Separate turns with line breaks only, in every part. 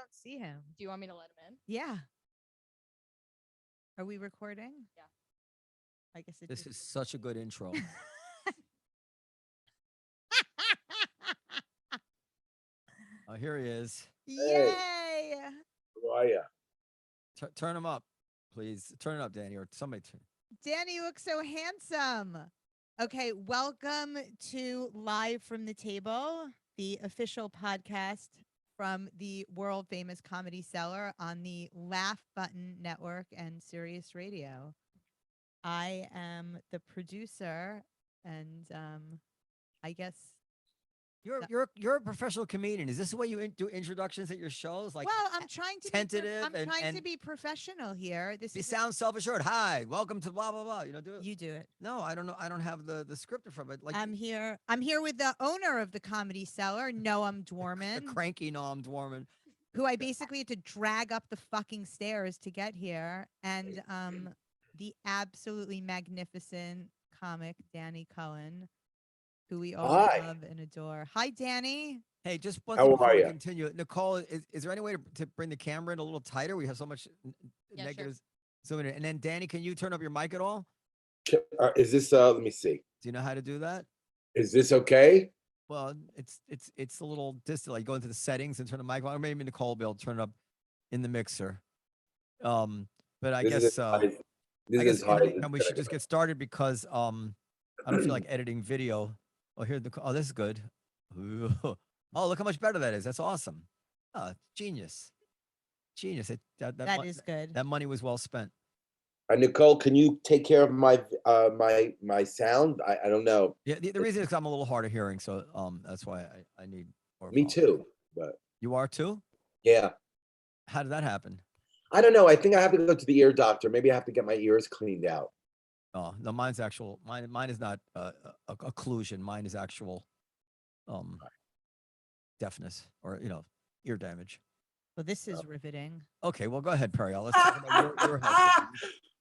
don't see him.
Do you want me to let him in?
Yeah. Are we recording?
Yeah.
I guess it
This
just...
is such a good intro. Oh, here he is.
Yay!
How are ya?
Turn him up, please. Turn it up, Danny, or somebody turn.
Danny, you look so handsome. Okay, welcome to Live from the Table, the official podcast from the world famous comedy Cellar on the Laugh Button Network and Sirius Radio. I am the producer, and I guess
You're a professional comedian. Is this the way you do introductions at your shows? Like,
well, I'm trying to
tentative
I'm trying
and
to be professional here. This
you
is
sound self-assured. Hi, welcome to blah blah blah. You know, do it.
you do it.
No, I don't know. I don't have the script from it. Like
I'm here with the owner of the Comedy Cellar, Noam Dworman,
the cranky Noam Dworman.
who I basically had to drag up the fucking stairs to get here, and the absolutely magnificent comic Danny Cohen, who we all love and adore. Hi, Danny.
Hey, just one
How
thing before
are
we
ya?
continue. Nicole, is there any way to bring the camera in a little tighter? We have so much
Yeah,
negatives. So, and then Danny, can you turn up your mic at all?
Is this? Let me see.
Do you know how to do that?
Is this okay?
Well, it's a little distant. Like go into the settings and turn the mic on. Or maybe Nicole will be able to turn it up in the mixer. But I guess we should just get started because I don't feel like editing video. Oh, here this is good. Ooh. Oh, look how much better that is. That's awesome. Oh, genius.
That is good.
That money was well spent.
Nicole, can you take care of my my sound? I don't know.
Yeah, the reason is 'cause I'm a little hard of hearing, so that's why I need more.
Me too, but
you are too.
Yeah.
How did that happen?
I don't know. I think I have to go to the ear doctor. Maybe I have to get my ears cleaned out.
Oh no, mine's actual. Mine is not occlusion. Mine is actual deafness or ear damage.
Well, this is riveting.
Okay, well go ahead, Periel. Let's talk about your health.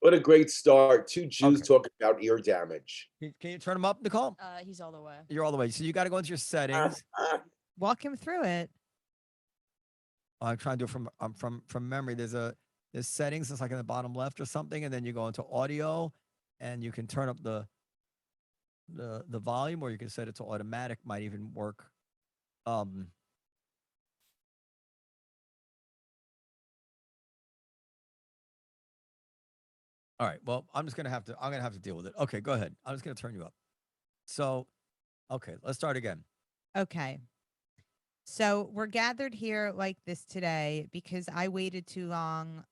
What a great start. Two Jews talking about ear damage.
Can you turn him up, Nicole?
He's all the way.
You're all the way. So you got to go into your settings.
Walk him through it.
I'm trying to do it from memory. There's settings. It's like in the bottom left or something, and then you go into audio, and you can turn up the volume, or you can set it to automatic. Might even work. All right. Well, I'm gonna have to deal with it. Okay, go ahead. I'm just gonna turn you up. So, okay, let's start again.
Okay. So we're gathered here like this today because I waited too long.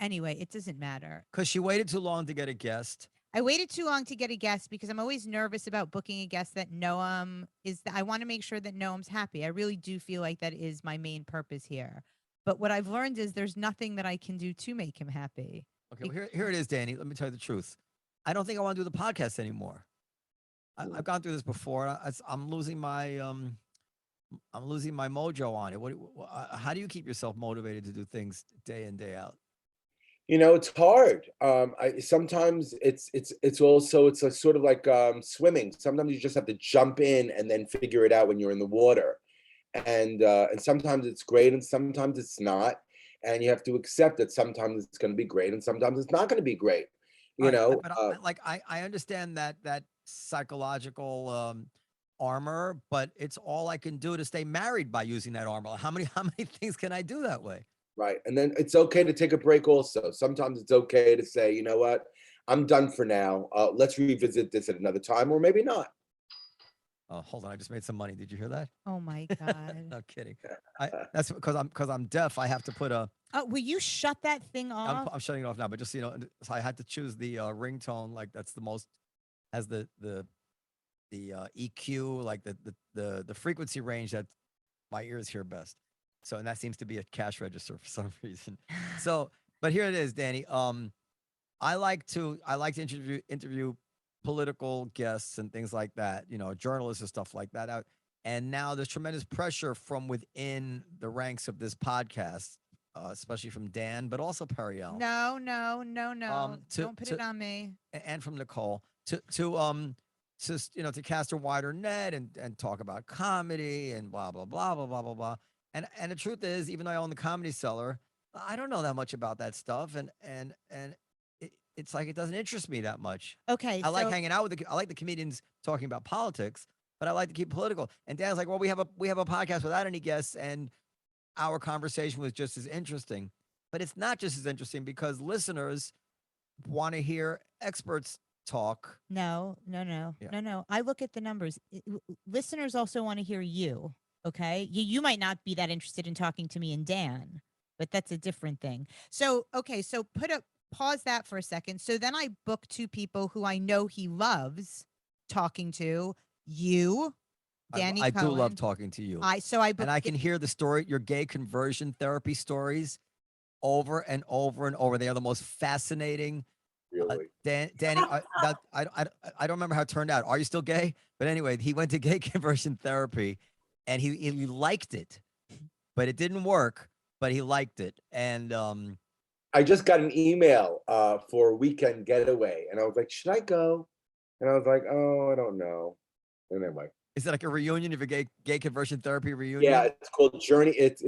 Anyway, it doesn't matter.
Because she waited too long to get a guest.
I waited too long to get a guest because I'm always nervous about booking a guest that Noam is. I want to make sure that Noam's happy. I really do feel like that is my main purpose here. But what I've learned is there's nothing that I can do to make him happy.
Okay, well, here it is, Danny. Let me tell you the truth. I don't think I want to do the podcast anymore. I've gone through this before. I'm losing my mojo on it. How do you keep yourself motivated to do things day in, day out?
It's hard. Sometimes it's a sort of like swimming. Sometimes you just have to jump in and then figure it out when you're in the water. And sometimes it's great and sometimes it's not. And you have to accept that sometimes it's going to be great and sometimes it's not going to be great.
I understand that psychological armor, but it's all I can do to stay married by using that armor. How many things can I do that way?
Right. And then it's okay to take a break also. Sometimes it's okay to say, you know what, I'm done for now. Let's revisit this at another time or maybe not.
Oh, hold on. I just made some money. Did you hear that?
Oh my God.
No kidding. That's because I'm deaf. I have to put a.
Oh, will you shut that thing off?
I'm shutting it off now, but just, so I had to choose the ringtone. Like that's the most, has the EQ, like the frequency range that my ears hear best. So, and that seems to be a cash register for some reason. So, but here it is, Danny. I like to interview political guests and things like that, journalists and stuff like that. And now there's tremendous pressure from within the ranks of this podcast, especially from Dan, but also Periel.
No. Don't put it on me.
And from Nicole to cast a wider net and talk about comedy and blah, blah, blah, blah, blah, blah, blah. And the truth is, even though I own the Comedy Cellar, I don't know that much about that stuff, and it's like it doesn't interest me that much.
Okay,
I like
so
hanging out with I like the comedians talking about politics, but I like to keep political. And Dan's like, well, we have a podcast without any guests, and our conversation was just as interesting. But it's not just as interesting because listeners want to hear experts talk.
no, no, no,
Yeah.
no, no. I look at the numbers. Listeners also want to hear you. Okay, you might not be that interested in talking to me and Dan, but that's a different thing. So okay, so pause that for a second. So then I book two people who I know he loves talking to. You, Danny
I
Cohen.
do love talking to you.
I
And
booked
I can hear the story, your gay conversion therapy stories over and over and over. They are the most fascinating.
Really.
Danny, I don't remember how it turned out. Are you still gay? But anyway, he went to gay conversion therapy and he liked it, but it didn't work, but he liked it. And
I just got an email for a weekend getaway, and I was like, should I go? And I was like, oh, I don't know. And anyway,
is it like a reunion of a gay conversion therapy reunion?
yeah, it's called Journey. It's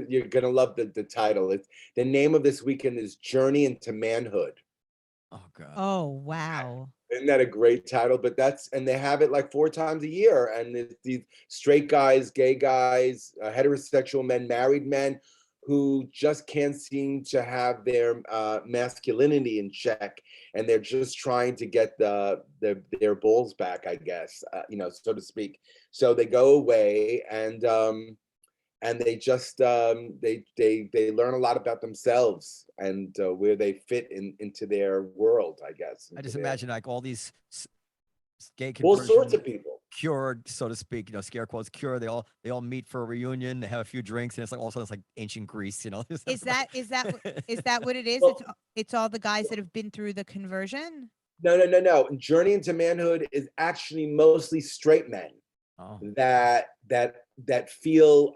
you're gonna love the title. It's the name of this weekend is Journey into Manhood.
Oh God.
Oh wow.
Isn't that a great title? But and they have it like 4 times a year, and it's these straight guys, gay guys, heterosexual men, married men who just can't seem to have their masculinity in check, and they're just trying to get their balls back, I guess, so to speak. So they go away and they just they learn a lot about themselves and where they fit into their world, I guess.
I just imagine like all these gay
all
conversion
sorts of people.
cured, so to speak, scare quotes, cured. They all meet for a reunion. They have a few drinks, and it's like also it's like ancient Greece.
Is that what it is?
Well,
It's all the guys that have been through the conversion.
No. Journey into Manhood is actually mostly straight men that feel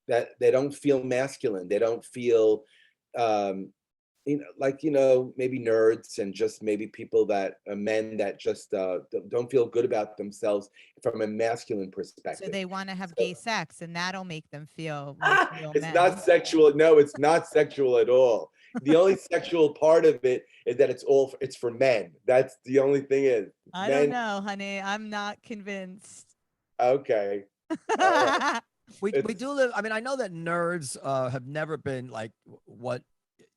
that they don't feel masculine. They don't feel maybe nerds and just maybe people that men that just don't feel good about themselves from a masculine perspective.
So they want to have gay sex, and that'll make them feel like real
it's
men.
not sexual. No, it's not sexual at all. The only sexual part of it is that it's for men. That's the only thing is.
I don't know, honey. I'm not convinced.
Okay. Right.
We do live. I mean, I know that nerds have never been like what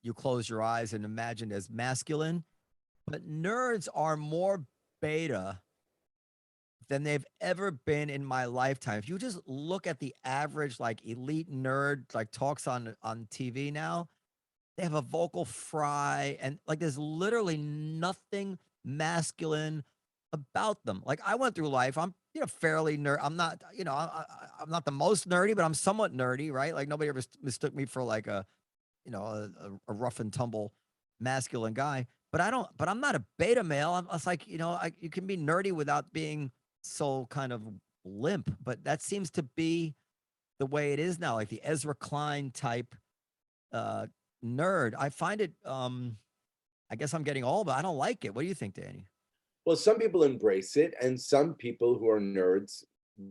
you close your eyes and imagine as masculine, but nerds are more beta than they've ever been in my lifetime. If you just look at the average like elite nerd like talks on TV now, they have a vocal fry and like there's literally nothing masculine about them. Like I went through life, I'm fairly nerd. I'm not, I'm not the most nerdy, but I'm somewhat nerdy, right? Like nobody ever mistook me for like a rough and tumble masculine guy. But I'm not a beta male. I'm like, you can be nerdy without being so kind of limp. But that seems to be the way it is now, like the Ezra Klein type nerd. I find it, I guess I'm getting old, but I don't like it. What do you think, Danny?
Well, some people embrace it, and some people who are nerds,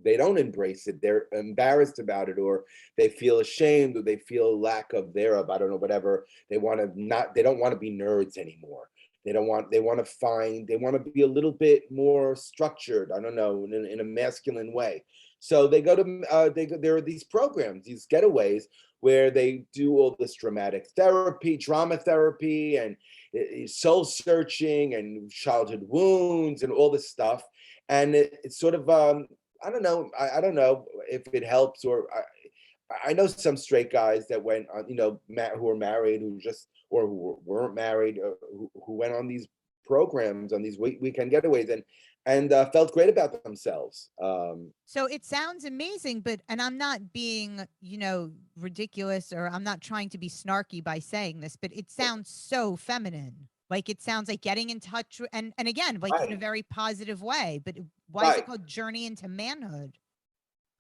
they don't embrace it. They're embarrassed about it, or they feel ashamed, or they feel lack of thereof. I don't know, whatever. They don't want to be nerds anymore. They want to be a little bit more structured. I don't know, in a masculine way. So they go to, there are these programs, these getaways where they do all this drama therapy, and soul searching and childhood wounds and all this stuff. And it's sort of, I don't know. I don't know if it helps, or I know some straight guys that went on, who are married, who weren't married, who went on these programs, on these weekend getaways, and felt great about themselves.
So it sounds amazing, and I'm not being, ridiculous, or I'm not trying to be snarky by saying this, but it sounds so feminine. Like it sounds like getting in touch and again, like in a very positive way. But why is it called Journey into Manhood?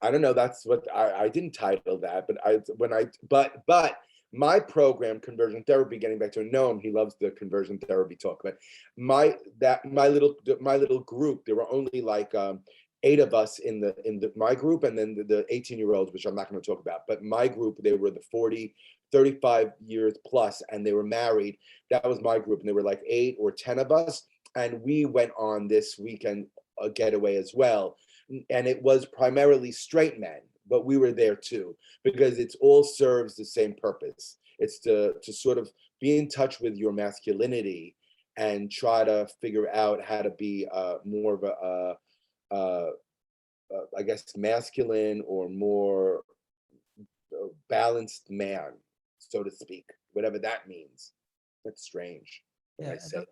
I don't know. That's what I didn't title that, but my program, Conversion Therapy, getting back to Noam, he loves the conversion therapy talk. But my little group, there were only like 8 of us in my group, and then the 18-year-olds, which I'm not going to talk about. But my group, they were the 40, 35 years plus, and they were married. That was my group, and there were like 8 or 10 of us, and we went on this weekend getaway as well. And it was primarily straight men, but we were there too, because it all serves the same purpose. It's to sort of be in touch with your masculinity and try to figure out how to be more of a I guess masculine or more balanced man, so to speak, whatever that means. That's strange when I say.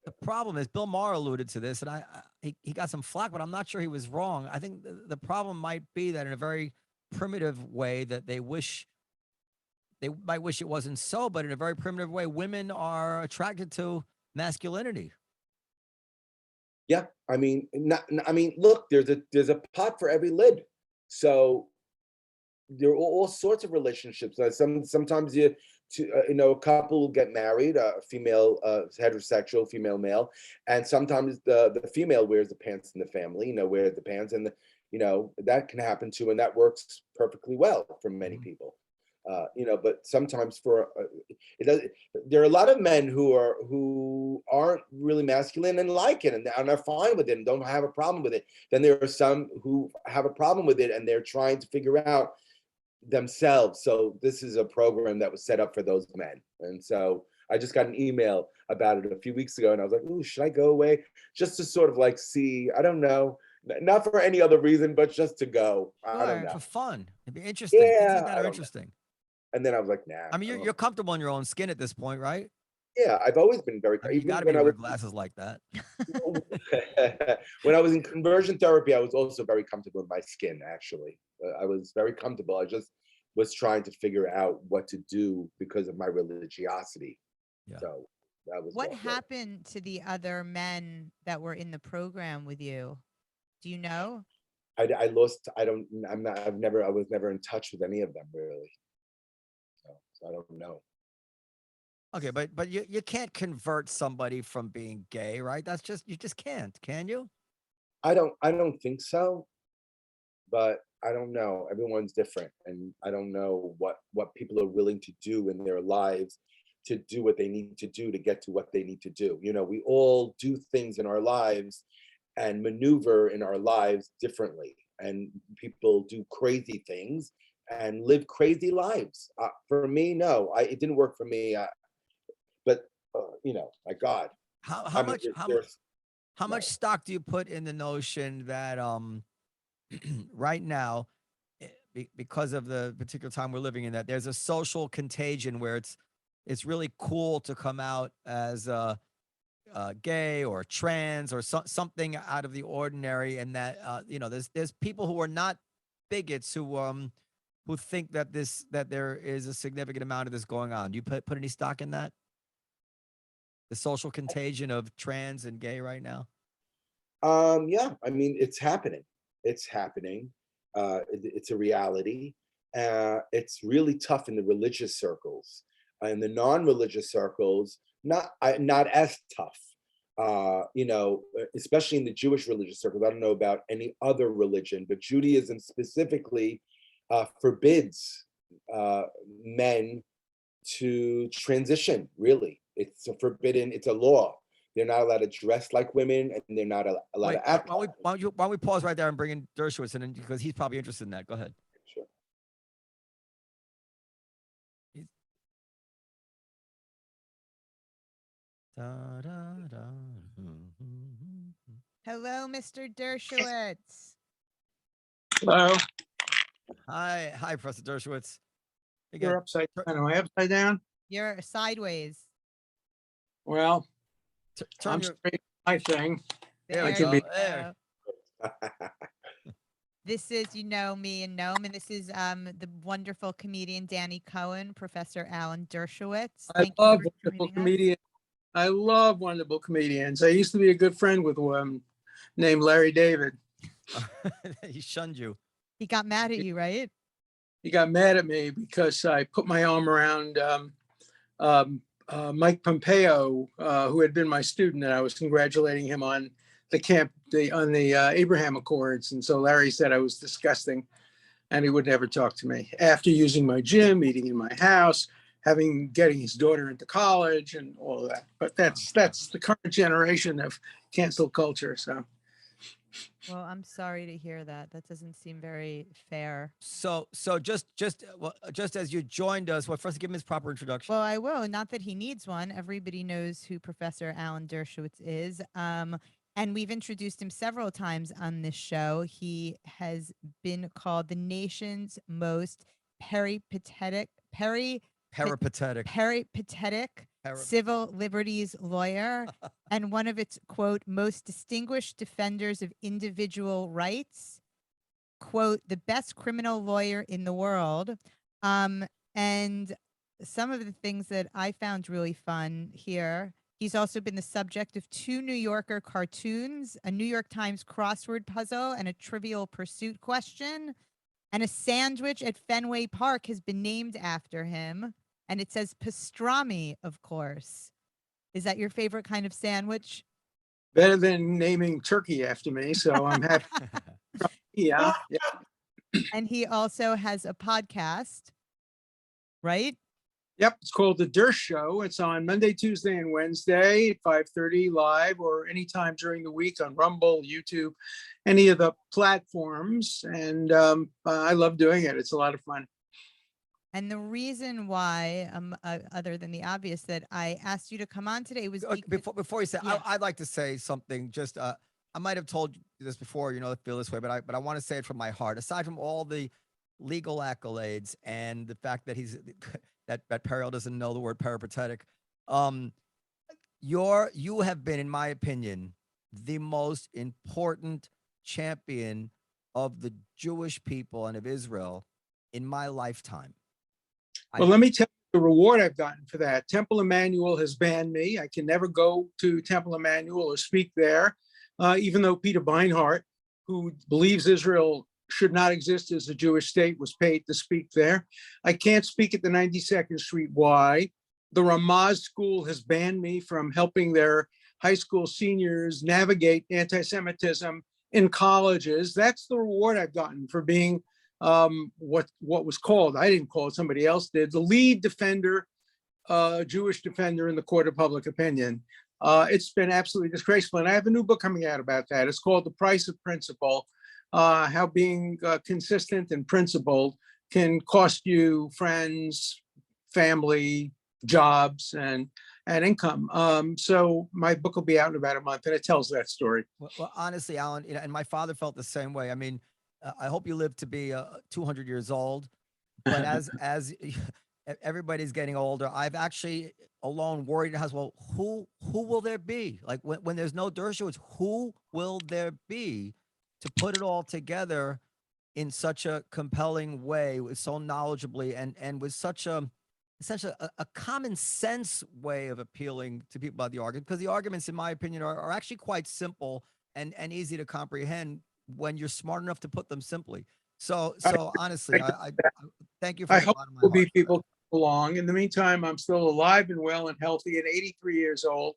The problem is Bill Maher alluded to this, and he got some flack, but I'm not sure he was wrong. I think the problem might be that in a very primitive way that they might wish it wasn't so, but in a very primitive way, women are attracted to masculinity.
Yeah, I mean, look, there's a pot for every lid. So there are all sorts of relationships. Sometimes a couple will get married, female, heterosexual, female, male, and sometimes the female wears the pants in the family. Wears the pants, and that can happen too, and that works perfectly well for many people. But sometimes there are a lot of men who aren't really masculine and like it, and are fine with it and don't have a problem with it. Then there are some who have a problem with it, and they're trying to figure out themselves. So this is a program that was set up for those men. And so I just got an email about it a few weeks ago, and I was like, "Ooh, should I go away?" Just to sort of like see, I don't know, not for any other reason, but just to go. I don't know.
For fun. It'd be interesting.
Yeah,
Things like that are interesting.
And then I was like, nah.
I mean, you're comfortable in your own skin at this point, right?
Yeah, I've always been very.
I mean, you got to be wearing glasses like that.
When I was in conversion therapy, I was also very comfortable in my skin. Actually, I was very comfortable. I just was trying to figure out what to do because of my religiosity. Yeah. So that was
what happened to the other men that were in the program with you. Do you know?
I lost. I was never in touch with any of them really. So I don't know.
Okay, but you can't convert somebody from being gay, right? You just can't, can you?
I don't think so, but I don't know. Everyone's different, and I don't know what people are willing to do in their lives to do what they need to do to get to what they need to do. We all do things in our lives and maneuver in our lives differently, and people do crazy things and live crazy lives. For me, no, it didn't work for me. But my God,
how much stock do you put in the notion that right now, because of the particular time we're living in, that there's a social contagion where it's really cool to come out as gay or trans or something out of the ordinary, and that there's people who are not bigots who think that there is a significant amount of this going on. Do you put any stock in that? The social contagion of trans and gay right now?
Yeah, I mean, it's happening. It's happening. It's a reality. It's really tough in the religious circles. In the non-religious circles, not as tough. Especially in the Jewish religious circles. I don't know about any other religion, but Judaism specifically forbids men to transition, really. It's forbidden. It's a law. They're not allowed to dress like women, and they're not allowed to act.
Why don't we pause right there and bring in Dershowitz in, because he's probably interested in that. Go ahead.
Sure.
Hello, Mr. Dershowitz.
Hello.
Hi, Professor Dershowitz.
You're upside down. Am I upside down?
You're sideways.
Well,
turn
straight my thing.
There
you
you
go.
go. This is, me and Noam, and this is the wonderful comedian Danny Cohen, Professor Alan Dershowitz.
I love wonderful comedians. I love wonderful comedians. I used to be a good friend with one named Larry David.
He shunned you.
He got mad at you, right?
He got mad at me because I put my arm around Mike Pompeo, who had been my student, and I was congratulating him on on the Abraham Accords. And so Larry said I was disgusting and he would never talk to me after using my gym, eating in my house, getting his daughter into college and all of that. But that's the current generation of cancel culture. So.
Well, I'm sorry to hear that. That doesn't seem very fair.
So just as you joined us, well, first give him his proper introduction.
Well, I will. Not that he needs one. Everybody knows who Professor Alan Dershowitz is. And we've introduced him several times on this show. He has been called the nation's most peripatetic civil liberties lawyer and one of its, quote, most distinguished defenders of individual rights, quote, the best criminal lawyer in the world. And some of the things that I found really fun here, he's also been the subject of 2 New Yorker cartoons, a New York Times crossword puzzle, and a Trivial Pursuit question. And a sandwich at Fenway Park has been named after him. And it says pastrami, of course. Is that your favorite kind of sandwich?
Better than naming turkey after me, so I'm happy. Yeah.
And he also has a podcast, right?
Yep, it's called The Dersh Show. It's on Monday, Tuesday, and Wednesday at 5:30 live or anytime during the week on Rumble, YouTube, any of the platforms. And I love doing it. It's a lot of fun.
And the reason why, other than the obvious, that I asked you to come on today was
before you say,
yeah.
I'd like to say something. Just I might have told you this before, I feel this way, but I want to say it from my heart. Aside from all the legal accolades and the fact that that Periel doesn't know the word peripatetic, you have been, in my opinion, the most important champion of the Jewish people and of Israel in my lifetime.
Well, let me tell you the reward I've gotten for that. Temple Emmanuel has banned me. I can never go to Temple Emmanuel or speak there, even though Peter Beinart, who believes Israel should not exist as a Jewish state, was paid to speak there. I can't speak at the 92nd Street Y. The Ramaz School has banned me from helping their high school seniors navigate anti-Semitism in colleges. That's the reward I've gotten for being what was called, I didn't call it, somebody else did, the lead defender, Jewish defender in the court of public opinion. It's been absolutely disgraceful. And I have a new book coming out about that. It's called The Price of Principle, how being consistent and principled can cost you friends, family, jobs, and income. So my book will be out in about a month and it tells that story.
Well, honestly, Alan, and my father felt the same way. I mean, I hope you live to be 200 years old, but as everybody's getting older, I've actually alone worried in the house, well, who will there be? Like when there's no Dershowitz, who will there be to put it all together in such a compelling way, with so knowledgeably and with such essentially a common sense way of appealing to people about the argument? Because the arguments, in my opinion, are actually quite simple and easy to comprehend when you're smart enough to put them simply. So honestly, I thank you for
I
the
hope
bottom of my
will be
heart.
people along. In the meantime, I'm still alive and well and healthy at 83 years old.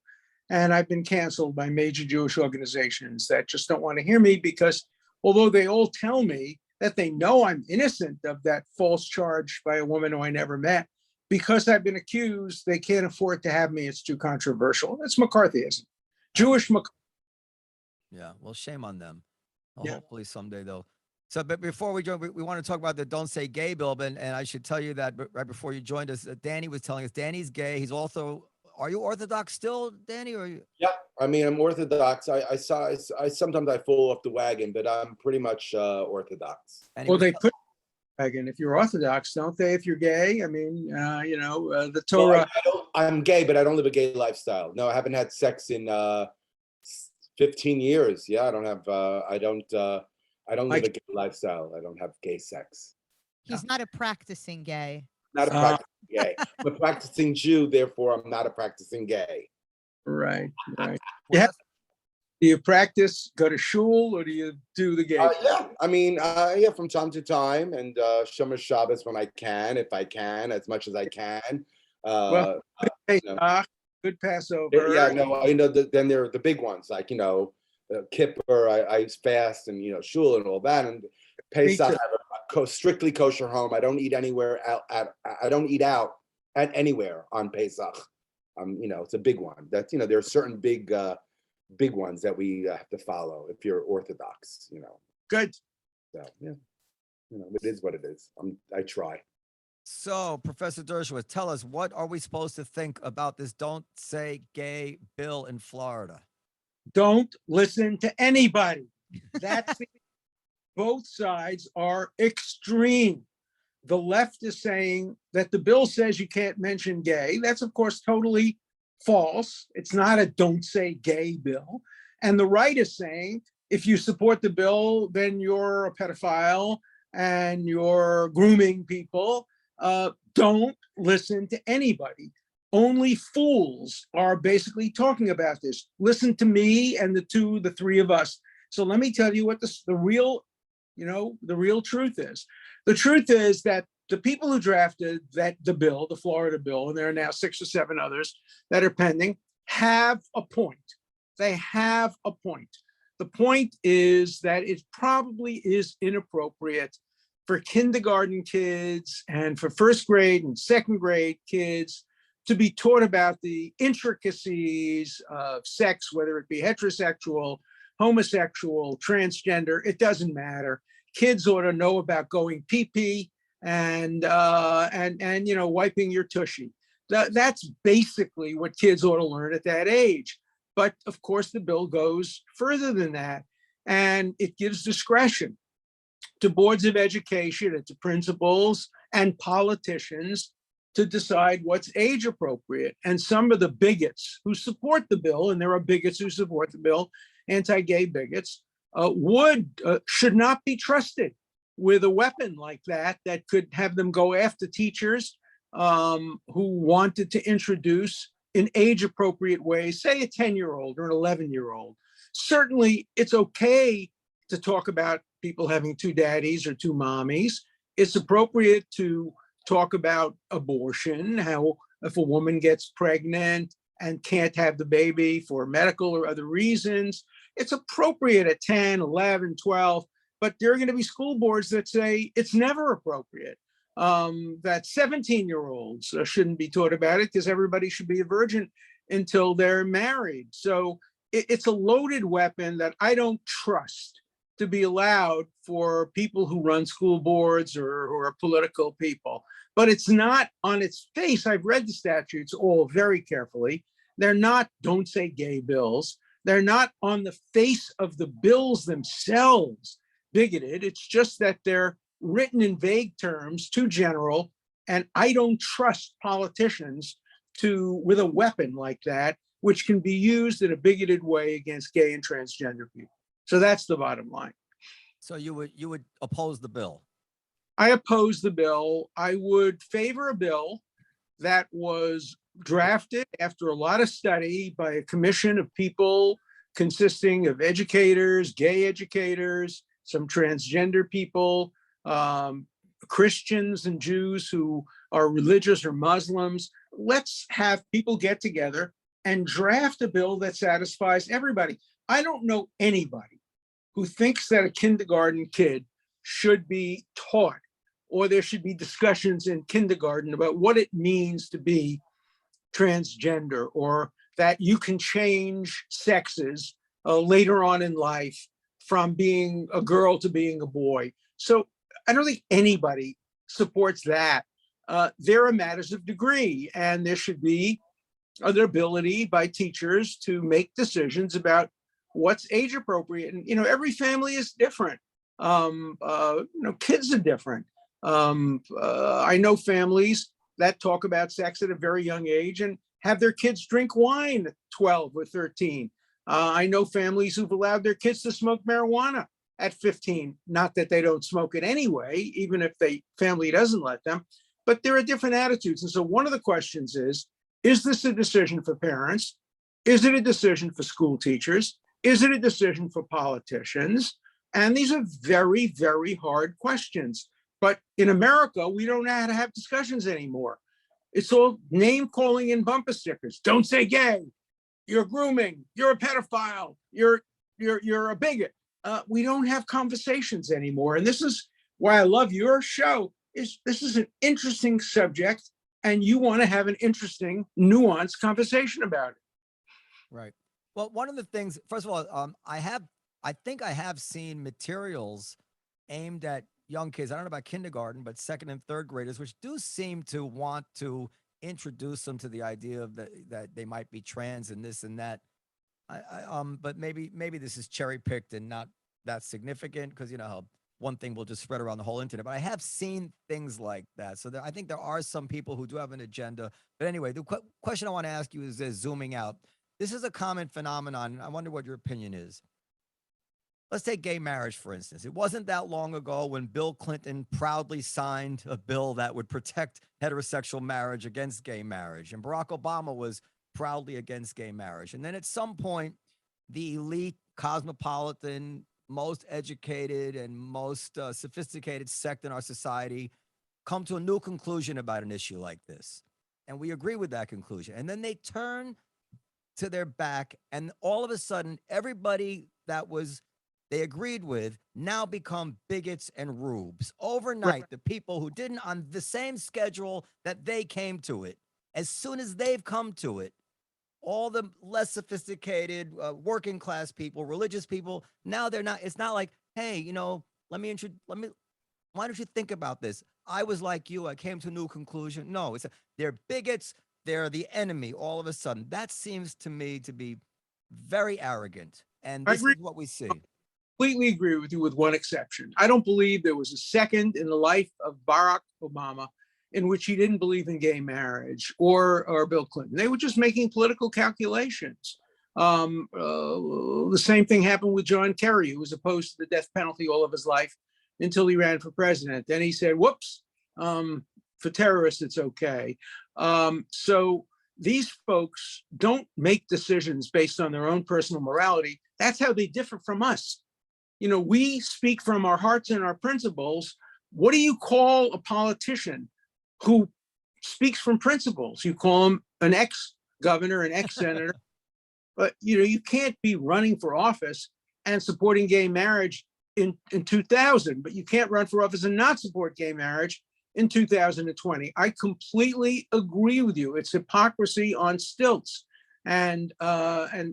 And I've been canceled by major Jewish organizations that just don't want to hear me because although they all tell me that they know I'm innocent of that false charge by a woman who I never met, because I've been accused, they can't afford to have me. It's too controversial. That's McCarthyism. Jewish McCarthyism.
Yeah, well, shame on them. Well,
Yeah.
hopefully someday they'll. So, but before we join, we want to talk about the "Don't Say Gay" bill, and I should tell you that right before you joined us, Danny was telling us Danny's gay. He's also. Are you Orthodox still, Danny? Or you?
Yeah, I mean, I'm Orthodox. I sometimes I fall off the wagon, but I'm pretty much Orthodox.
Well, they put wagon if you're Orthodox, don't they? If you're gay, I mean, the Torah.
Well, I'm gay, but I don't live a gay lifestyle. No, I haven't had sex in 15 years. Yeah, I don't have. I don't live a gay lifestyle. I don't have gay sex.
He's not a practicing gay.
Not a practicing gay. I'm a practicing Jew, therefore I'm not a practicing gay.
Right.
Well,
Do you practice, go to shul, or do you do the gay?
Yeah, I mean, yeah, from time to time, and Shomer Shabbos when I can, if I can, as much as I can.
Good Passover.
Yeah, no, then there are the big ones, like Kippur, I fast, and shul and all that. And Pesach, I have a strictly kosher home. I don't eat anywhere out. I don't eat out at anywhere on Pesach. It's a big one. That's there are certain big ones that we have to follow if you're Orthodox.
Good.
So yeah, it is what it is. I try.
So, Professor Dershowitz, tell us, what are we supposed to think about this "Don't Say Gay" bill in Florida?
Don't listen to anybody. That's both sides are extreme. The left is saying that the bill says you can't mention gay. That's, of course, totally false. It's not a "don't say gay" bill. And the right is saying if you support the bill, then you're a pedophile and you're grooming people. Don't listen to anybody. Only fools are basically talking about this. Listen to me and the three of us. So let me tell you what the real truth is. The truth is that the people who drafted the bill, the Florida bill, and there are now 6 or 7 others that are pending, have a point. They have a point. The point is that it probably is inappropriate for kindergarten kids and for first grade and second grade kids to be taught about the intricacies of sex, whether it be heterosexual, homosexual, transgender. It doesn't matter. Kids ought to know about going pee-pee and wiping your tushy. That's basically what kids ought to learn at that age. But of course, the bill goes further than that, and it gives discretion to boards of education and to principals and politicians to decide what's age appropriate. And some of the bigots who support the bill, and there are bigots who support the bill, anti-gay bigots, should not be trusted with a weapon like that could have them go after teachers who wanted to introduce in age appropriate ways, say a 10-year-old or an 11-year-old. Certainly, it's okay to talk about people having 2 daddies or 2 mommies. It's appropriate to talk about abortion, how if a woman gets pregnant and can't have the baby for medical or other reasons, it's appropriate at 10, 11, 12, but there are going to be school boards that say it's never appropriate, that 17-year-olds shouldn't be taught about it because everybody should be a virgin until they're married. So it's a loaded weapon that I don't trust to be allowed for people who run school boards or who are political people. But it's not on its face. I've read the statutes all very carefully. They're not "don't say gay" bills. They're not on the face of the bills themselves bigoted. It's just that they're written in vague terms, too general. And I don't trust politicians with a weapon like that, which can be used in a bigoted way against gay and transgender people. So that's the bottom line.
So you would oppose the bill?
I oppose the bill. I would favor a bill that was drafted after a lot of study by a commission of people consisting of educators, gay educators, some transgender people, Christians and Jews who are religious or Muslims. Let's have people get together and draft a bill that satisfies everybody. I don't know anybody who thinks that a kindergarten kid should be taught, or there should be discussions in kindergarten about what it means to be transgender, or that you can change sexes later on in life from being a girl to being a boy. So I don't think anybody supports that. There are matters of degree, and there should be the ability by teachers to make decisions about what's age appropriate. And, every family is different. Kids are different. I know families that talk about sex at a very young age and have their kids drink wine at 12 or 13. I know families who've allowed their kids to smoke marijuana at 15. Not that they don't smoke it anyway, even if the family doesn't let them, but there are different attitudes. And so one of the questions is this a decision for parents? Is it a decision for school teachers? Is it a decision for politicians? And these are very, very hard questions. But in America, we don't know how to have discussions anymore. It's all name calling and bumper stickers. Don't say gay. You're grooming. You're a pedophile. You're you're a bigot. We don't have conversations anymore. And this is why I love your show. This is an interesting subject, and you want to have an interesting, nuanced conversation about it.
Right. Well, one of the things, first of all, I think I have seen materials aimed at young kids. I don't know about kindergarten, but second and third graders, which do seem to want to introduce them to the idea of that they might be trans and this and that. But maybe this is cherry picked and not that significant, because you know how one thing will just spread around the whole internet. But I have seen things like that, so I think there are some people who do have an agenda. But anyway, the question I want to ask you is this: zooming out, this is a common phenomenon. I wonder what your opinion is. Let's take gay marriage, for instance. It wasn't that long ago when Bill Clinton proudly signed a bill that would protect heterosexual marriage against gay marriage. And Barack Obama was proudly against gay marriage. And then at some point, the elite, cosmopolitan, most educated and most sophisticated sect in our society come to a new conclusion about an issue like this. And we agree with that conclusion. And then they turn to their back, and all of a sudden, everybody that they agreed with now become bigots and rubes. Overnight, the people who didn't on the same schedule that they came to it, as soon as they've come to it, all the less sophisticated working class people, religious people, now they're not, it's not like, hey, you know, why don't you think about this? I was like you, I came to a new conclusion. No, they're bigots, they're the enemy all of a sudden. That seems to me to be very arrogant. And this is what we see.
Completely agree with you with one exception. I don't believe there was a second in the life of Barack Obama in which he didn't believe in gay marriage or Bill Clinton. They were just making political calculations. The same thing happened with John Kerry, who was opposed to the death penalty all of his life until he ran for president. Then he said, whoops, for terrorists, it's okay. So these folks don't make decisions based on their own personal morality. That's how they differ from us. You know, we speak from our hearts and our principles. What do you call a politician who speaks from principles? You call him an ex-governor, an ex-senator. But, you know, you can't be running for office and supporting gay marriage in 2000, but you can't run for office and not support gay marriage in 2020. I completely agree with you. It's hypocrisy on stilts. And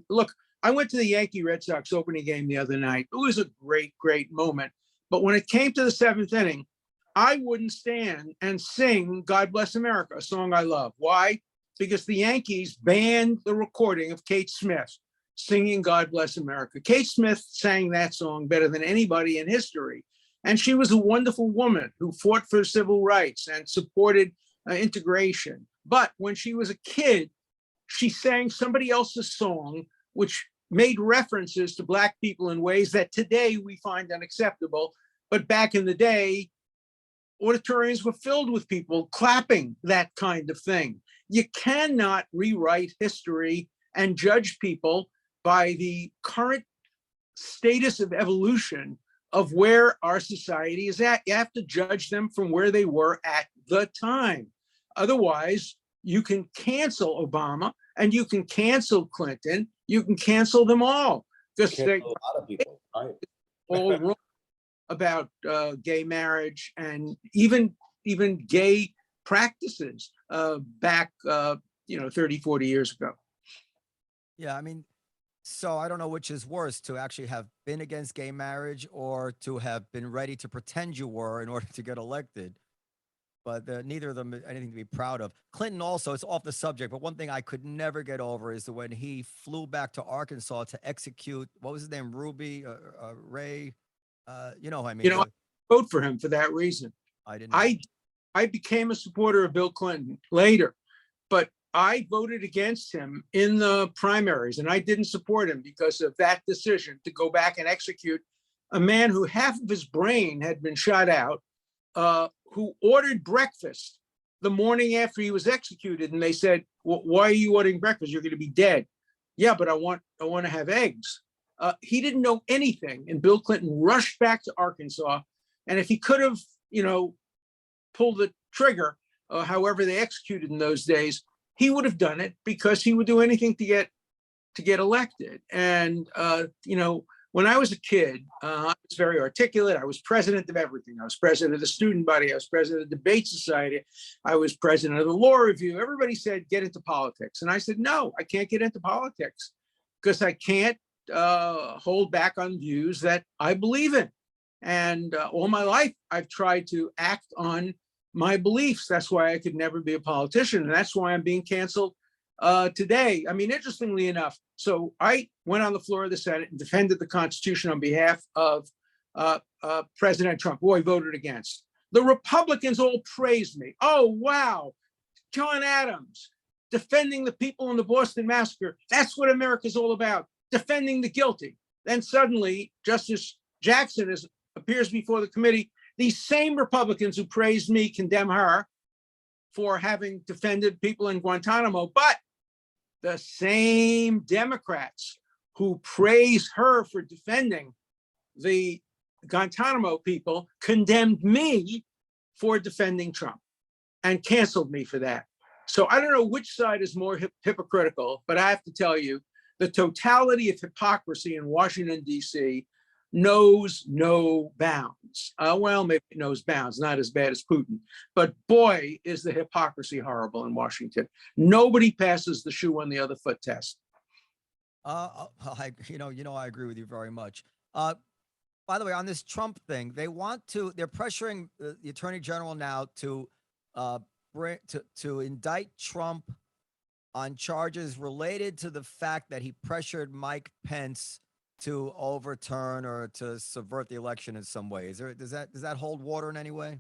look, I went to the Yankee Red Sox opening game the other night. It was a great, great moment. But when it came to the seventh inning, I wouldn't stand and sing God Bless America, a song I love. Why? Because the Yankees banned the recording of Kate Smith singing God Bless America. Kate Smith sang that song better than anybody in history. And she was a wonderful woman who fought for civil rights and supported integration. But when she was a kid, she sang somebody else's song, which made references to Black people in ways that today we find unacceptable. But back in the day, auditoriums were filled with people clapping that kind of thing. You cannot rewrite history and judge people by the current status of evolution of where our society is at. You have to judge them from where they were at the time. Otherwise, you can cancel Obama and you can cancel Clinton. You can cancel them all. Just
a lot of people, right?
all wrong about gay marriage and even gay practices back 30, 40 years ago.
Yeah, I mean, so I don't know which is worse, to actually have been against gay marriage or to have been ready to pretend you were in order to get elected. But neither of them anything to be proud of. Clinton also, it's off the subject, but one thing I could never get over is when he flew back to Arkansas to execute, what was his name, Ray? You know who I mean?
I vote for him for that reason.
I didn't.
I became a supporter of Bill Clinton later, but I voted against him in the primaries, and I didn't support him because of that decision to go back and execute a man who half of his brain had been shot out, who ordered breakfast the morning after he was executed. And they said, well, why are you ordering breakfast? You're going to be dead. Yeah, but I want to have eggs. He didn't know anything. And Bill Clinton rushed back to Arkansas. And if he could have, pulled the trigger, however they executed in those days, he would have done it because he would do anything to get elected. And, when I was a kid, I was very articulate. I was president of everything. I was president of the student body. I was president of the debate society. I was president of the law review. Everybody said, get into politics. And I said, no, I can't get into politics because I can't hold back on views that I believe in. And all my life, I've tried to act on my beliefs. That's why I could never be a politician. And that's why I'm being canceled today. I mean, interestingly enough, so I went on the floor of the Senate and defended the Constitution on behalf of President Trump, who I voted against. The Republicans all praised me. Oh, wow, John Adams, defending the people in the Boston Massacre. That's what America's all about, defending the guilty. Then suddenly, Justice Jackson appears before the committee. These same Republicans who praised me condemn her for having defended people in Guantanamo, but the same Democrats who praise her for defending the Guantanamo people condemned me for defending Trump and canceled me for that. So I don't know which side is more hypocritical, but I have to tell you, the totality of hypocrisy in Washington, D.C. knows no bounds. Well, maybe it knows bounds, not as bad as Putin, but boy, is the hypocrisy horrible in Washington. Nobody passes the shoe on the other foot test.
I agree with you very much. By the way, on this Trump thing, they're pressuring the Attorney General now to indict Trump on charges related to the fact that he pressured Mike Pence to overturn or to subvert the election in some way. Does that hold water in any way?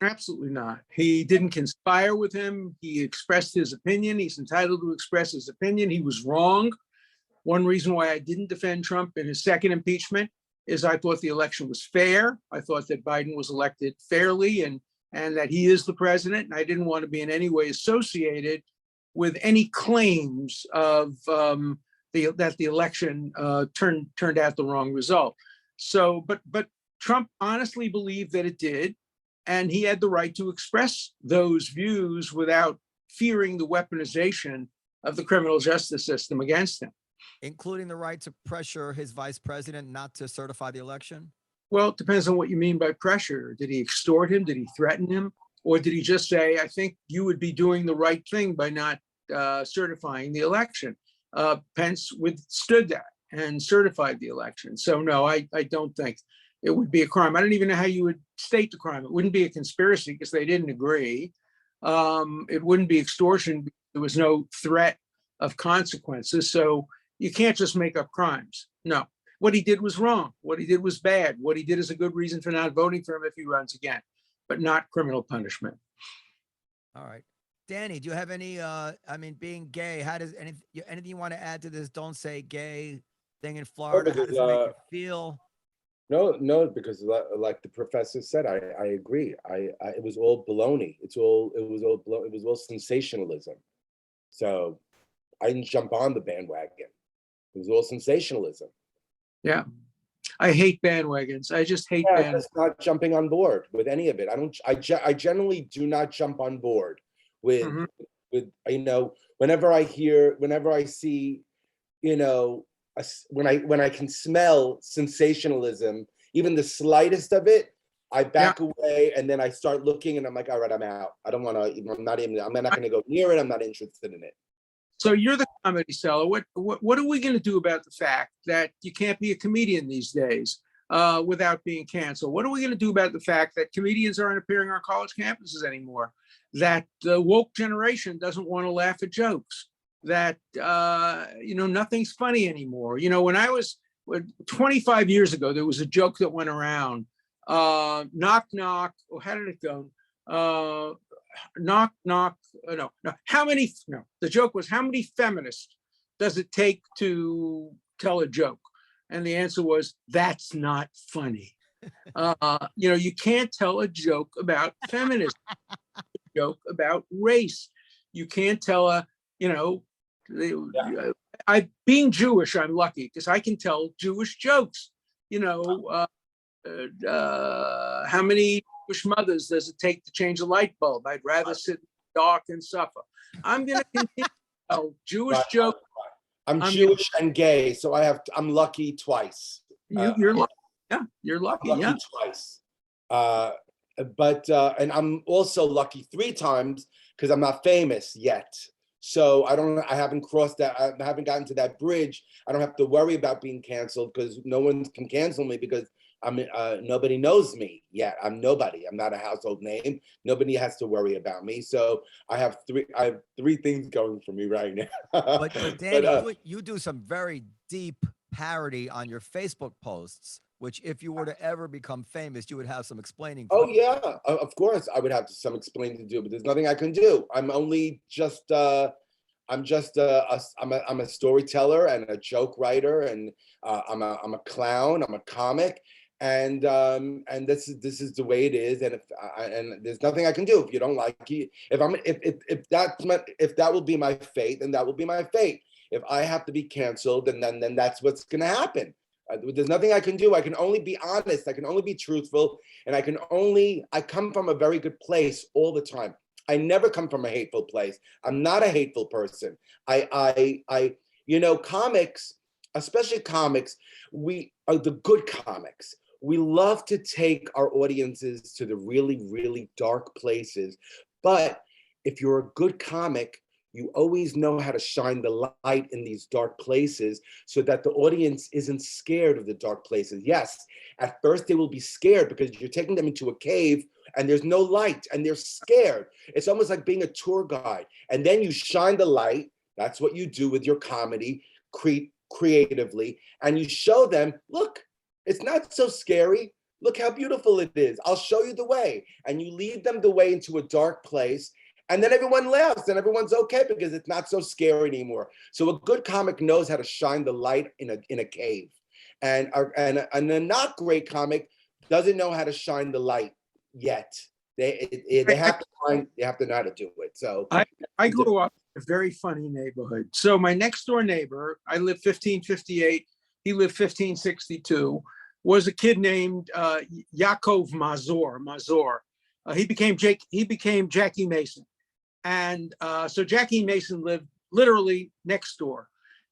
Absolutely not. He didn't conspire with him. He expressed his opinion. He's entitled to express his opinion. He was wrong. One reason why I didn't defend Trump in his second impeachment is I thought the election was fair. I thought that Biden was elected fairly and that he is the president. And I didn't want to be in any way associated with any claims of that the election turned out the wrong result. So, but Trump honestly believed that it did, and he had the right to express those views without fearing the weaponization of the criminal justice system against him.
Including the right to pressure his vice president not to certify the election?
Well, it depends on what you mean by pressure. Did he extort him? Did he threaten him? Or did he just say, I think you would be doing the right thing by not certifying the election? Pence withstood that and certified the election. So no, I don't think it would be a crime. I don't even know how you would state the crime. It wouldn't be a conspiracy because they didn't agree. It wouldn't be extortion because there was no threat of consequences. So you can't just make up crimes. No, what he did was wrong. What he did was bad. What he did is a good reason for not voting for him if he runs again, but not criminal punishment.
All right. Danny, do you have any, being gay, how does anything you want to add to this don't say gay thing in Florida? How does it make you feel?
No, because like the professor said, I agree. It was all baloney. It was all sensationalism. So I didn't jump on the bandwagon. It was all sensationalism.
Yeah. I hate bandwagons. I just hate bandwagons.
Just not jumping on board with any of it. I generally do not jump on board with whenever I see, when I can smell sensationalism, even the slightest of it, I back away and then I start looking and I'm like, all right, I'm out. I don't want to, I'm not going to go near it. I'm not interested in it.
So you're the comedy seller. What are we going to do about the fact that you can't be a comedian these days without being canceled? What are we going to do about the fact that comedians aren't appearing on college campuses anymore? That the woke generation doesn't want to laugh at jokes? That nothing's funny anymore. When I was 25 years ago, there was a joke that went around. Knock knock. Oh, how did it go? Knock knock. No. The joke was, how many feminists does it take to tell a joke? And the answer was, that's not funny. You can't tell a joke about feminism, a joke about race. You can't tell being Jewish, I'm lucky because I can tell Jewish jokes. How many Jewish mothers does it take to change a light bulb? I'd rather sit dark and suffer. I'm going to continue to tell Jewish jokes.
I'm Jewish and gay, so I'm lucky twice.
You're lucky. Yeah, you're lucky.
Lucky
Yeah.
twice. And I'm also lucky 3 times because I'm not famous yet. So I haven't crossed that. I haven't gotten to that bridge. I don't have to worry about being canceled because no one can cancel me because nobody knows me yet. I'm nobody. I'm not a household name. Nobody has to worry about me. So I have 3 things going for me right now.
But Danny, you do some very deep parody on your Facebook posts, which if you were to ever become famous, you would have some explaining to
Oh
do.
yeah, of course I would have some explaining to do, but there's nothing I can do. I'm a storyteller and a joke writer, and I'm a clown. I'm a comic, and this is the way it is. And and there's nothing I can do if you don't like it. If that will be my fate, then that will be my fate. If I have to be canceled, then that's what's gonna happen. There's nothing I can do. I can only be honest. I can only be truthful, and I come from a very good place all the time. I never come from a hateful place. I'm not a hateful person. Comics, especially comics, we are the good comics. We love to take our audiences to the really, really dark places. But if you're a good comic, you always know how to shine the light in these dark places so that the audience isn't scared of the dark places. Yes, at first they will be scared because you're taking them into a cave and there's no light and they're scared. It's almost like being a tour guide. And then you shine the light. That's what you do with your comedy creatively. And you show them, look, it's not so scary. Look how beautiful it is. I'll show you the way. And you lead them the way into a dark place. And then everyone laughs and everyone's okay because it's not so scary anymore. So a good comic knows how to shine the light in a cave. And a not great comic doesn't know how to shine the light yet. They have to know how to do it. So
I grew up in a very funny neighborhood. So my next door neighbor, I lived 1558, he lived 1562, was a kid named Yaakov Mazur. He became Jackie Mason. And so Jackie Mason lived literally next door.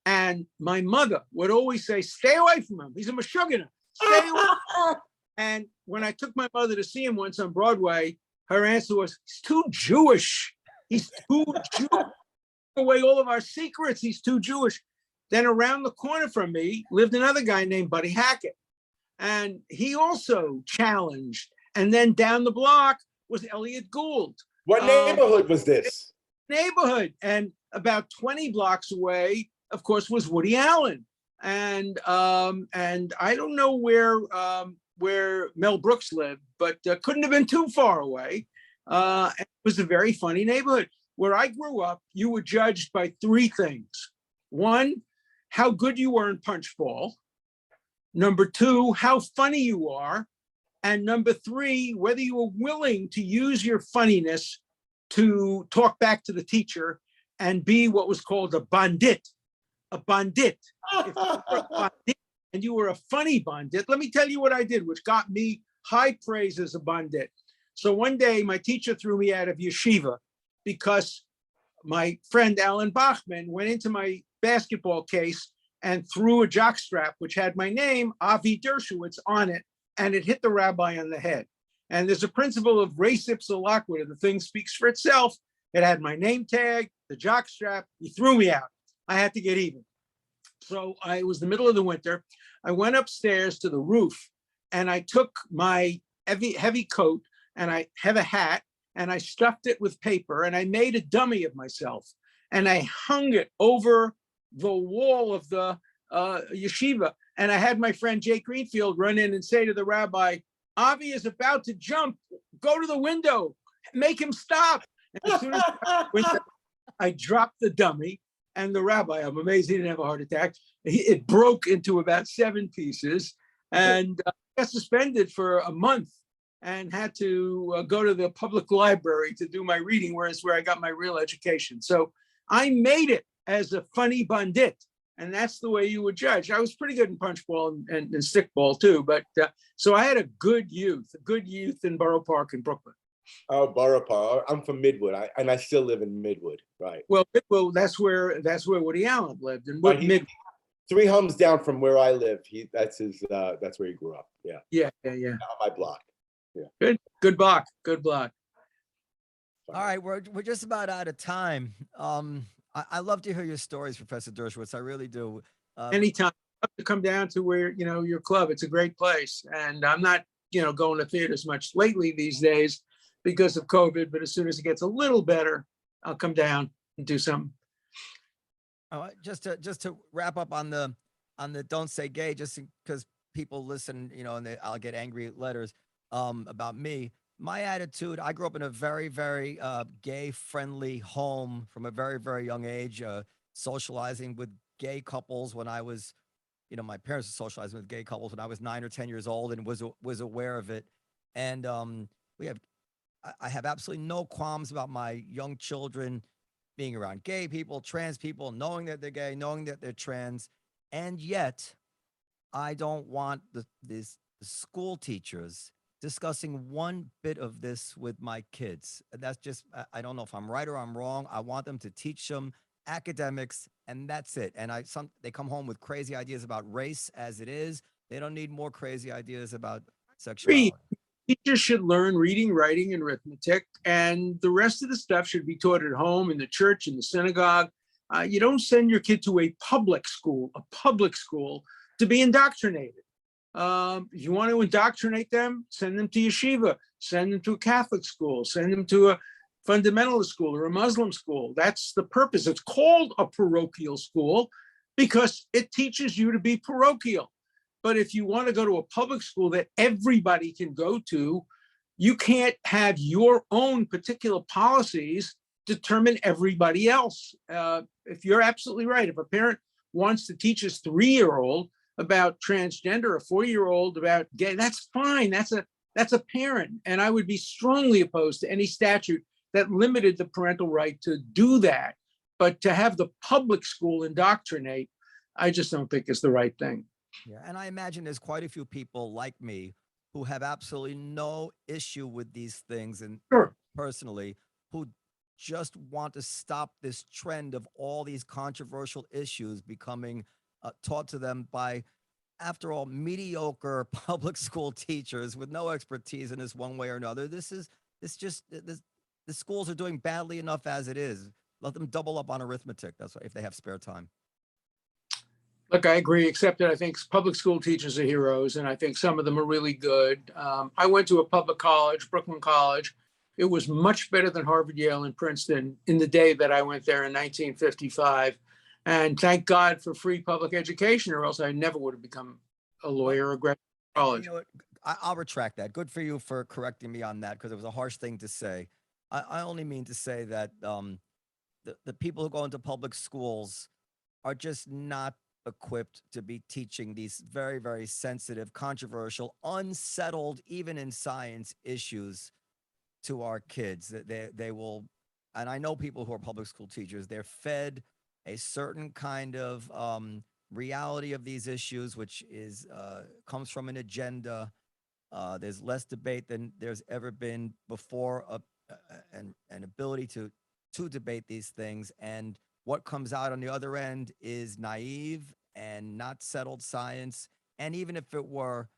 And my mother would always say, stay away from him. He's a Meshuggah. Stay away. And when I took my mother to see him once on Broadway, her answer was, he's too Jewish. He's too Jewish. Away all of our secrets. He's too Jewish. Then around the corner from me lived another guy named Buddy Hackett. And he also challenged. And then down the block was Elliot Gould.
What neighborhood was this?
Neighborhood. And about 20 blocks away, of course, was Woody Allen. And I don't know where Mel Brooks lived, but couldn't have been too far away. It was a very funny neighborhood. Where I grew up, you were judged by 3 things. 1, how good you were in punchball. Number 2, how funny you are. And number 3, whether you were willing to use your funniness to talk back to the teacher and be what was called a bandit. A bandit. If you were a bandit and you were a funny bandit, let me tell you what I did, which got me high praise as a bandit. So one day my teacher threw me out of yeshiva because my friend Alan Bachman went into my basketball case and threw a jockstrap, which had my name, Avi Dershowitz, on it, and it hit the rabbi on the head. And there's a principle of res ipsa loquitur, the thing speaks for itself. It had my name tag, the jockstrap. He threw me out. I had to get even. So it was the middle of the winter. I went upstairs to the roof and I took my heavy coat and I have a hat and I stuffed it with paper and I made a dummy of myself and I hung it over the wall of the yeshiva. And I had my friend Jake Greenfield run in and say to the rabbi, Avi is about to jump. Go to the window. Make him stop. And as soon as I dropped the dummy, and the rabbi, I'm amazed he didn't have a heart attack. It broke into about 7 pieces and got suspended for a month and had to go to the public library to do my reading, whereas where I got my real education. So I made it as a funny bandit. And that's the way you would judge. I was pretty good in punchball and stickball too. But so I had a good youth in Borough Park in Brooklyn.
Oh, Borough Park. I'm from Midwood, and I still live in Midwood, right?
Well, that's where Woody Allen lived. And
3 homes down from where I live. That's where he grew up. Yeah.
Yeah.
On my block. Yeah.
Good block. Good block.
All right, we're just about out of time. I love to hear your stories, Professor Dershowitz. I really do.
Anytime. I'd love to come down to where, your club. It's a great place. And I'm not, going to theaters much lately these days because of COVID, but as soon as it gets a little better, I'll come down and do something.
Just to wrap up on the don't say gay, just because people listen, and I'll get angry letters about me. My attitude, I grew up in a very, very gay friendly home from a very, very young age, socializing with gay couples when I was, my parents were socializing with gay couples when I was 9 or 10 years old and was aware of it. And I have absolutely no qualms about my young children being around gay people, trans people, knowing that they're gay, knowing that they're trans. And yet I don't want the school teachers discussing one bit of this with my kids. That's just, I don't know if I'm right or I'm wrong. I want them to teach them academics, and that's it. And they come home with crazy ideas about race as it is. They don't need more crazy ideas about sexuality.
Teachers should learn reading, writing, and arithmetic, and the rest of the stuff should be taught at home, in the church, in the synagogue. You don't send your kid to a public school to be indoctrinated. If you want to indoctrinate them, send them to yeshiva, send them to a Catholic school, send them to a fundamentalist school or a Muslim school. That's the purpose. It's called a parochial school because it teaches you to be parochial. But if you want to go to a public school that everybody can go to, you can't have your own particular policies determine everybody else. If you're absolutely right, if a parent wants to teach his 3-year-old about transgender, a 4-year-old about gay, that's fine. That's a parent. And I would be strongly opposed to any statute that limited the parental right to do that. But to have the public school indoctrinate, I just don't think is the right thing.
Yeah, and I imagine there's quite a few people like me who have absolutely no issue with these things, and
Sure.
personally, who just want to stop this trend of all these controversial issues becoming taught to them by, after all, mediocre public school teachers with no expertise in this one way or another. The schools are doing badly enough as it is. Let them double up on arithmetic. That's if they have spare time.
Look, I agree, except that I think public school teachers are heroes, and I think some of them are really good. I went to a public college, Brooklyn College. It was much better than Harvard, Yale, and Princeton in the day that I went there in 1955. And thank God for free public education, or else I never would have become a lawyer or graduate college.
You know what? I'll retract that. Good for you for correcting me on that, because it was a harsh thing to say. I only mean to say that the people who go into public schools are just not equipped to be teaching these very, very sensitive, controversial, unsettled, even in science, issues to our kids. They will, and I know people who are public school teachers, they're fed a certain kind of reality of these issues, which is comes from an agenda. There's less debate than there's ever been before, and an ability to debate these things. And what comes out on the other end is naive and not settled science. And even if it were,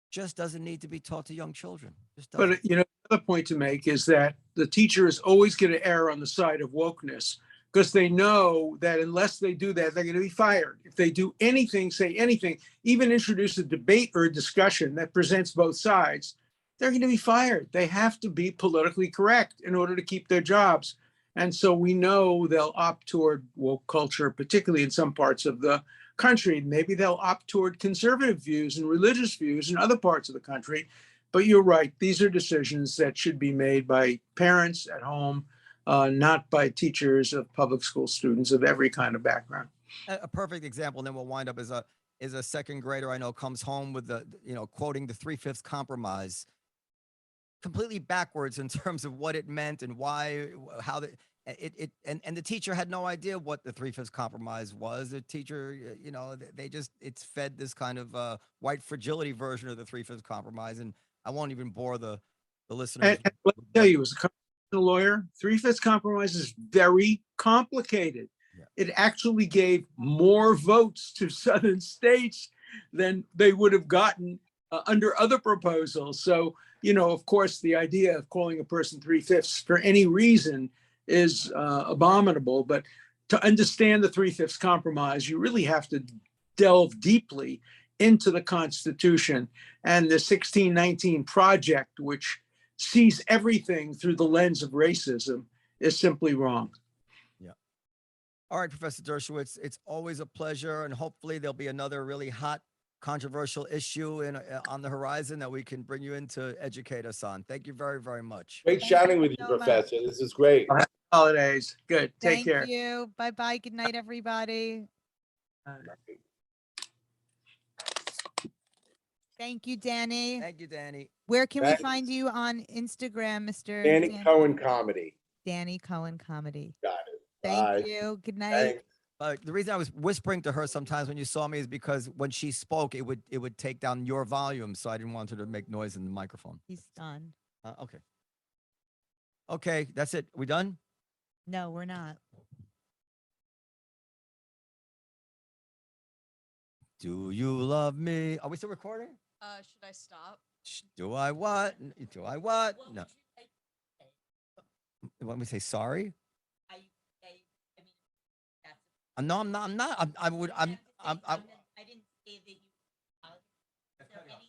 just doesn't need to be taught to young children.
But another point to make is that the teacher is always going to err on the side of wokeness, because they know that unless they do that, they're going to be fired. If they do anything, say anything, even introduce a debate or a discussion that presents both sides, they're going to be fired. They have to be politically correct in order to keep their jobs. And so we know they'll opt toward woke culture, particularly in some parts of the country. Maybe they'll opt toward conservative views and religious views in other parts of the country. But you're right. These are decisions that should be made by parents at home, not by teachers of public school students of every kind of background.
A perfect example, and then we'll wind up, is a second grader I know comes home with quoting the 3/5 compromise completely backwards in terms of what it meant and why, how and the teacher had no idea what the 3/5 compromise was. The teacher, it's fed this kind of white fragility version of the 3/5 compromise. And I won't even bore the listeners.
And let me tell you, as a lawyer, 3/5 compromise is very complicated. it actually gave more votes to southern states than they would have gotten under other proposals. So, of course, the idea of calling a person 3/5 for any reason is abominable. But to understand the 3/5 compromise, you really have to delve deeply into the Constitution and the 1619 Project, which sees everything through the lens of racism, is simply wrong.
Yeah. All right, Professor Dershowitz, it's always a pleasure, and hopefully there'll be another really hot, controversial issue on the horizon that we can bring you in to educate us on. Thank you very, very much.
Great
Thank
chatting
you
with you,
so much.
Professor. This is great.
Holidays. Good. Take care.
Thank you. Bye-bye. Good night, everybody. Thank you, Danny.
Thank you, Danny.
Where can we
Thanks.
find you on Instagram, Mr.
Danny Cohen Comedy.
Danny Cohen Comedy.
Got it.
Thank
Bye.
you. Good night.
Thanks.
The reason I was whispering to her sometimes when you saw me is because when she spoke, it would take down your volume, so I didn't want her to make noise in the microphone.
He's done.
Okay. Okay, that's it. We done?
No, we're not.
Do you love me? Are we still recording?
Should I stop?
Do I what? Do I what?
What
No.
would you say?
You want me to say sorry?
I mean, that's.
No, I'm not. I would.
I didn't say that you. Is there any